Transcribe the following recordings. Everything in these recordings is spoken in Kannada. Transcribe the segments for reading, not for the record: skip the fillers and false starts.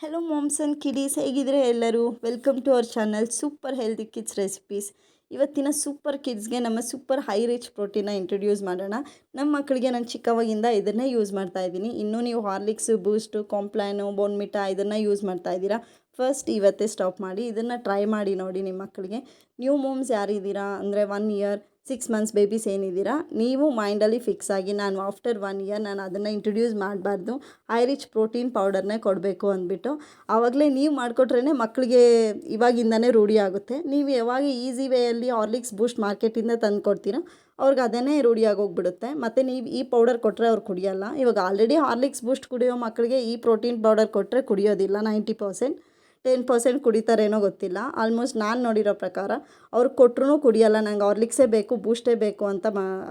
ಹೆಲೋ ಮಾಮ್ಸ್ ಆ್ಯಂಡ್ ಕಿಡೀಸ್, ಹೇಗಿದ್ರೆ ಎಲ್ಲರೂ welcome to our channel super healthy kids recipes. ಇವತ್ತಿನ ಸೂಪರ್ ಕಿಡ್ಸ್ಗೆ ನಮ್ಮ super high rich protein introduce ಮಾಡೋಣ. ನಮ್ಮ ಮಕ್ಕಳಿಗೆ ನಾನು ಚಿಕ್ಕವಾಗಿಂದ ಇದನ್ನೇ ಯೂಸ್ ಮಾಡ್ತಾ ಇದ್ದೀನಿ. ಇನ್ನೂ ನೀವು ಹಾರ್ಲಿಕ್ಸು, ಬೂಸ್ಟು, ಕಾಂಪ್ಲಾನು, ಬೋರ್ನ್ವಿಟಾ ಇದನ್ನು ಯೂಸ್ ಮಾಡ್ತಾ ಇದ್ದೀರಾ, ಫಸ್ಟ್ ಇವತ್ತೇ ಸ್ಟಾಪ್ ಮಾಡಿ ಇದನ್ನು ಟ್ರೈ ಮಾಡಿ ನೋಡಿ. ನಿಮ್ಮ ಮಕ್ಕಳಿಗೆ ನ್ಯೂ ಮಾಮ್ಸ್ ಯಾರಿದ್ದೀರಾ ಅಂದರೆ 1 ಇಯರ್ 6 ಮಂತ್ಸ್ ಬೇಬೀಸ್ ಏನಿದ್ದೀರಾ, ನೀವು ಮೈಂಡಲ್ಲಿ ಫಿಕ್ಸ್ ಆಗಿ ನಾನು ಆಫ್ಟರ್ 1 ಇಯರ್ ನಾನು ಅದನ್ನು ಇಂಟ್ರೊಡ್ಯೂಸ್ ಮಾಡಬಾರ್ದು, ಹೈ ರಿಚ್ ಪ್ರೋಟೀನ್ ಪೌಡರ್ನೇ ಕೊಡಬೇಕು ಅಂದ್ಬಿಟ್ಟು ಆವಾಗಲೇ ನೀವು ಮಾಡಿಕೊಟ್ರೇ ಮಕ್ಕಳಿಗೆ ಇವಾಗಿಂದನೇ ರೂಢಿ ಆಗುತ್ತೆ. ನೀವು ಯಾವಾಗ ಈಸಿ ವೇಯಲ್ಲಿ ಹಾರ್ಲಿಕ್ಸ್ ಬೂಸ್ಟ್ ಮಾರ್ಕೆಟಿಂದ ತಂದು ಕೊಡ್ತೀರೋ ಅವ್ರಿಗೆ ಅದನ್ನೇ ರೂಢಿ ಆಗೋಗ್ಬಿಡುತ್ತೆ. ಮತ್ತು ನೀವು ಈ ಪೌಡರ್ ಕೊಟ್ಟರೆ ಅವ್ರು ಕುಡಿಯೋಲ್ಲ. ಇವಾಗ ಆಲ್ರೆಡಿ ಹಾರ್ಲಿಕ್ಸ್ ಬೂಸ್ಟ್ ಕುಡಿಯೋ ಮಕ್ಕಳಿಗೆ ಈ ಪ್ರೋಟೀನ್ ಪೌಡರ್ ಕೊಟ್ಟರೆ ಕುಡಿಯೋದಿಲ್ಲ. 90% 10% ಕುಡಿತಾರೇನೋ ಗೊತ್ತಿಲ್ಲ. ಆಲ್ಮೋಸ್ಟ್ ನಾನು ನೋಡಿರೋ ಪ್ರಕಾರ ಅವ್ರು ಕೊಟ್ಟರು ಕುಡಿಯೋಲ್ಲ, ನಂಗೆ ಹಾರ್ಲಿಕ್ಸೇ ಬೇಕು, ಬೂಸ್ಟೇ ಬೇಕು ಅಂತ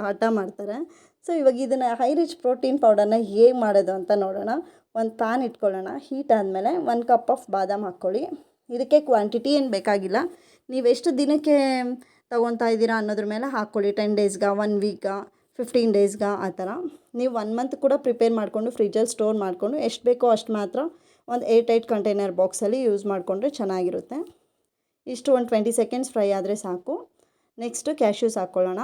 ಹಠ ಮಾಡ್ತಾರೆ. ಸೊ ಇವಾಗ ಇದನ್ನು ಹೈ ರಿಚ್ ಪ್ರೋಟೀನ್ ಪೌಡರ್ನ ಹೇಗೆ ಮಾಡೋದು ಅಂತ ನೋಡೋಣ. ಒಂದು ಪ್ಯಾನ್ ಇಟ್ಕೊಳ್ಳೋಣ. ಹೀಟ್ ಆದಮೇಲೆ 1 ಕಪ್ ಆಫ್ ಬಾದಾಮ್ ಹಾಕ್ಕೊಳ್ಳಿ. ಇದಕ್ಕೆ ಕ್ವಾಂಟಿಟಿ ಏನು ಬೇಕಾಗಿಲ್ಲ, ನೀವು ಎಷ್ಟು ದಿನಕ್ಕೆ ತೊಗೊತಾ ಇದ್ದೀರಾ ಅನ್ನೋದ್ರ ಮೇಲೆ ಹಾಕ್ಕೊಳ್ಳಿ. 10 ಡೇಸ್ಗೆ, 1 ವೀಕ್ಗೆ, 15 ಡೇಸ್ಗೆ, ಆ ಥರ. ನೀವು 1 ಮಂತ್ ಕೂಡ ಪ್ರಿಪೇರ್ ಮಾಡಿಕೊಂಡು ಫ್ರಿಜ್ಜಲ್ಲಿ ಸ್ಟೋರ್ ಮಾಡಿಕೊಂಡು ಎಷ್ಟು ಬೇಕೋ ಅಷ್ಟು ಮಾತ್ರ ಒಂದು 8 ಕಂಟೈನರ್ ಬಾಕ್ಸಲ್ಲಿ ಯೂಸ್ ಮಾಡಿಕೊಂಡ್ರೆ ಚೆನ್ನಾಗಿರುತ್ತೆ. ಇಷ್ಟು ಒಂದು 20 ಸೆಕೆಂಡ್ಸ್ ಫ್ರೈ ಆದರೆ ಸಾಕು. ನೆಕ್ಸ್ಟು ಕ್ಯಾಶ್ಯೂಸ್ ಹಾಕ್ಕೊಳ್ಳೋಣ.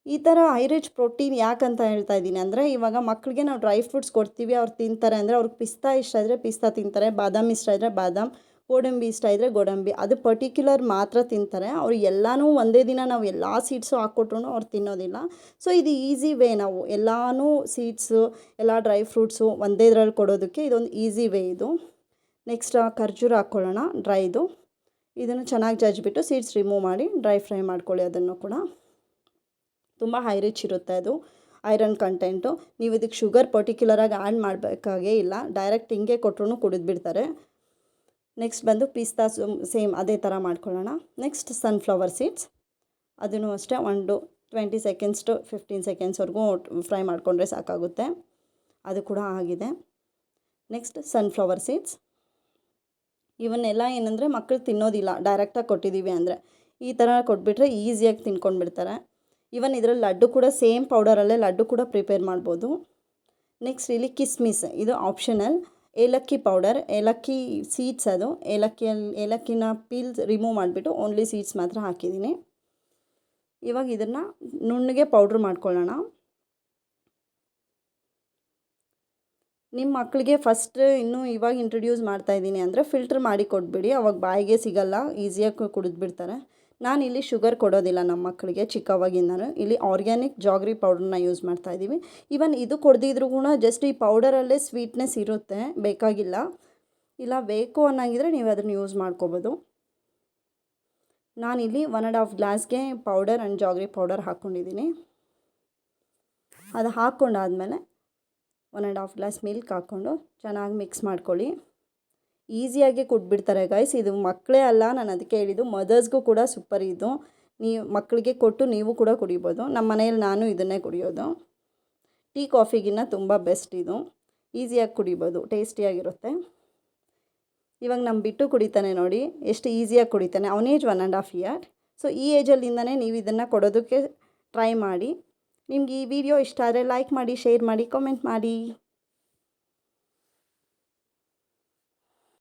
ಈ ಥರ ಹೈ ರಿಚ್ ಪ್ರೋಟೀನ್ ಯಾಕಂತ ಹೇಳ್ತಾ ಇದ್ದೀನಿ ಅಂದರೆ, ಇವಾಗ ಮಕ್ಕಳಿಗೆ ನಾವು ಡ್ರೈ ಫ್ರೂಟ್ಸ್ ಕೊಡ್ತೀವಿ, ಅವ್ರು ತಿಂತಾರೆ ಅಂದರೆ ಅವ್ರಿಗೆ ಪಿಸ್ತಾ ಇಷ್ಟ ಇದ್ದರೆ ಪಿಸ್ತಾ ತಿಂತಾರೆ, ಬಾದಾಮ್ ಇಷ್ಟ ಇದ್ದರೆ ಬಾದಾಮ್, ಗೋಡಂಬಿ ಇಷ್ಟ ಇದ್ದರೆ ಗೋಡಂಬಿ, ಅದು ಪರ್ಟಿಕ್ಯುಲರ್ ಮಾತ್ರ ತಿಂತಾರೆ. ಅವ್ರು ಎಲ್ಲನೂ ಒಂದೇ ದಿನ ನಾವು ಎಲ್ಲ ಸೀಡ್ಸು ಹಾಕ್ಕೊಟ್ರು ಅವ್ರು ತಿನ್ನೋದಿಲ್ಲ. ಸೊ ಇದು ಈಸಿ ವೇ, ನಾವು ಎಲ್ಲನೂ ಸೀಡ್ಸು ಎಲ್ಲ ಡ್ರೈ ಫ್ರೂಟ್ಸು ಒಂದೇ ಇದರಲ್ಲಿ ಕೊಡೋದಕ್ಕೆ ಇದೊಂದು ಈಸಿ ವೇ ಇದು. ನೆಕ್ಸ್ಟ್ ಖರ್ಜೂರ ಹಾಕ್ಕೊಳ್ಳೋಣ, ಡ್ರೈದು. ಇದನ್ನು ಚೆನ್ನಾಗಿ ಜಜ್ಜಿಬಿಟ್ಟು ಸೀಡ್ಸ್ ರಿಮೂವ್ ಮಾಡಿ ಡ್ರೈ ಫ್ರೈ ಮಾಡ್ಕೊಳ್ಳಿ. ಅದನ್ನು ಕೂಡ ತುಂಬ ಹೈ ರಿಚ್ ಇರುತ್ತೆ, ಅದು ಐರನ್ ಕಂಟೆಂಟು. ನೀವು ಇದಕ್ಕೆ ಶುಗರ್ ಪರ್ಟಿಕ್ಯುಲರಾಗಿ ಆ್ಯಡ್ ಮಾಡಬೇಕಾಗೇ ಇಲ್ಲ, ಡೈರೆಕ್ಟ್ ಹಿಂಗೆ ಕೊಟ್ಟರು ಕುಡಿದ್ಬಿಡ್ತಾರೆ. ನೆಕ್ಸ್ಟ್ ಬಂದು ಪಿಸ್ತಾ, ಸೇಮ್ ಅದೇ ಥರ ಮಾಡ್ಕೊಳ್ಳೋಣ. ನೆಕ್ಸ್ಟ್ ಸನ್ಫ್ಲವರ್ ಸೀಡ್ಸ್, ಅದನ್ನು ಅಷ್ಟೇ ಒಂದು 20 ಸೆಕೆಂಡ್ಸ್ ಟು 15 ಸೆಕೆಂಡ್ಸ್ವರೆಗೂ ಫ್ರೈ ಮಾಡಿಕೊಂಡ್ರೆ ಸಾಕಾಗುತ್ತೆ. ಅದು ಕೂಡ ಆಗಿದೆ. ನೆಕ್ಸ್ಟ್ ಸನ್ಫ್ಲವರ್ ಸೀಡ್ಸ್, ಇವನ್ನೆಲ್ಲ ಏನಂದರೆ ಮಕ್ಕಳು ತಿನ್ನೋದಿಲ್ಲ, ಡೈರೆಕ್ಟಾಗಿ ಕೊಟ್ಟಿದ್ದೀವಿ ಅಂದರೆ. ಈ ಥರ ಕೊಟ್ಬಿಟ್ರೆ ಈಸಿಯಾಗಿ ತಿನ್ಕೊಂಡು ಬಿಡ್ತಾರೆ. ಇವನ್ ಇದರಲ್ಲಿ ಲಡ್ಡು ಕೂಡ ಸೇಮ್ ಪೌಡರಲ್ಲೇ ಲಡ್ಡು ಕೂಡ ಪ್ರಿಪೇರ್ ಮಾಡ್ಬೋದು. ನೆಕ್ಸ್ಟ್ ಇಲ್ಲಿ ಕಿಸ್ಮಿಸ್, ಇದು ಆಪ್ಷನಲ್. ಏಲಕ್ಕಿ ಪೌಡರ್, ಏಲಕ್ಕಿ ಸೀಡ್ಸ್, ಅದು ಏಲಕ್ಕಿನ ಪೀಲ್ಸ್ ರಿಮೂವ್ ಮಾಡಿಬಿಟ್ಟು ಓನ್ಲಿ ಸೀಡ್ಸ್ ಮಾತ್ರ ಹಾಕಿದ್ದೀನಿ. ಇವಾಗ ಇದನ್ನು ನುಣ್ಣಗೆ ಪೌಡ್ರ್ ಮಾಡ್ಕೊಳ್ಳೋಣ. ನಿಮ್ಮ ಮಕ್ಕಳಿಗೆ ಫಸ್ಟ್ ಇನ್ನೂ ಇವಾಗ ಇಂಟ್ರೊಡ್ಯೂಸ್ ಮಾಡ್ತಾಯಿದ್ದೀನಿ ಅಂದರೆ ಫಿಲ್ಟ್ರ್ ಮಾಡಿ ಕೊಟ್ಬಿಡಿ, ಅವಾಗ ಬಾಯಿಗೆ ಸಿಗಲ್ಲ, ಈಸಿಯಾಗಿ ಕುಡಿದ್ಬಿಡ್ತಾರೆ. ನಾನಿಲ್ಲಿ ಶುಗರ್ ಕೊಡೋದಿಲ್ಲ ನಮ್ಮ ಮಕ್ಕಳಿಗೆ ಚಿಕ್ಕವಾಗಿಂದನೂ. ಇಲ್ಲಿ ಆರ್ಗ್ಯಾನಿಕ್ ಜಾಗ್ರಿ ಪೌಡ್ರನ್ನ ಯೂಸ್ ಮಾಡ್ತಾಯಿದ್ದೀವಿ. ಇವನ್ ಇದು ಕೊಡದಿದ್ರೂ ಕೂಡ ಜಸ್ಟ್ ಈ ಪೌಡರಲ್ಲೇ ಸ್ವೀಟ್ನೆಸ್ ಇರುತ್ತೆ, ಬೇಕಾಗಿಲ್ಲ. ಇಲ್ಲ ಬೇಕು ಅನ್ನೋಂಗಿದ್ರೆ ನೀವು ಅದನ್ನು ಯೂಸ್ ಮಾಡ್ಕೋಬೋದು. ನಾನಿಲ್ಲಿ 1.5 ಗ್ಲಾಸ್ಗೆ ಪೌಡರ್ ಆ್ಯಂಡ್ ಜಾಗ್ರಿ ಪೌಡರ್ ಹಾಕ್ಕೊಂಡಿದ್ದೀನಿ. ಅದು ಹಾಕ್ಕೊಂಡಾದಮೇಲೆ 1.5 ಗ್ಲಾಸ್ ಮಿಲ್ಕ್ ಹಾಕ್ಕೊಂಡು ಚೆನ್ನಾಗಿ ಮಿಕ್ಸ್ ಮಾಡ್ಕೊಳ್ಳಿ. ಈಸಿಯಾಗಿ ಕುಟ್ಬಿಡ್ತಾರೆ ಗೈಸ್. ಇದು ಮಕ್ಕಳೇ ಅಲ್ಲ, ನಾನು ಅದಕ್ಕೆ ಹೇಳಿದ್ದು ಮದರ್ಸ್ಗೂ ಕೂಡ ಸೂಪರ್ ಇದು. ನೀವು ಮಕ್ಕಳಿಗೆ ಕೊಟ್ಟು ನೀವು ಕೂಡ ಕುಡಿಬೋದು. ನಮ್ಮ ಮನೆಯಲ್ಲಿ ನಾನು ಇದನ್ನೇ ಕುಡಿಯೋದು. ಟೀ ಕಾಫಿಗಿನ್ನ ತುಂಬ ಬೆಸ್ಟ್ ಇದು, ಈಸಿಯಾಗಿ ಕುಡಿಬೋದು, ಟೇಸ್ಟಿಯಾಗಿರುತ್ತೆ. ಇವಾಗ ನಮ್ಮ ಬಿಟ್ಟು ಕುಡಿತಾನೆ ನೋಡಿ, ಎಷ್ಟು ಈಸಿಯಾಗಿ ಕುಡಿತಾನೆ. ಅವನ ಏಜ್ 1.5 ಇಯರ್. ಸೊ ಈ ಏಜಲ್ಲಿಂದನೇ ನೀವು ಇದನ್ನು ಕೊಡೋದಕ್ಕೆ ಟ್ರೈ ಮಾಡಿ. ನಿಮ್ಗೆ ಈ ವಿಡಿಯೋ ಇಷ್ಟ ಆದರೆ ಲೈಕ್ ಮಾಡಿ, ಶೇರ್ ಮಾಡಿ, ಕಾಮೆಂಟ್ ಮಾಡಿ.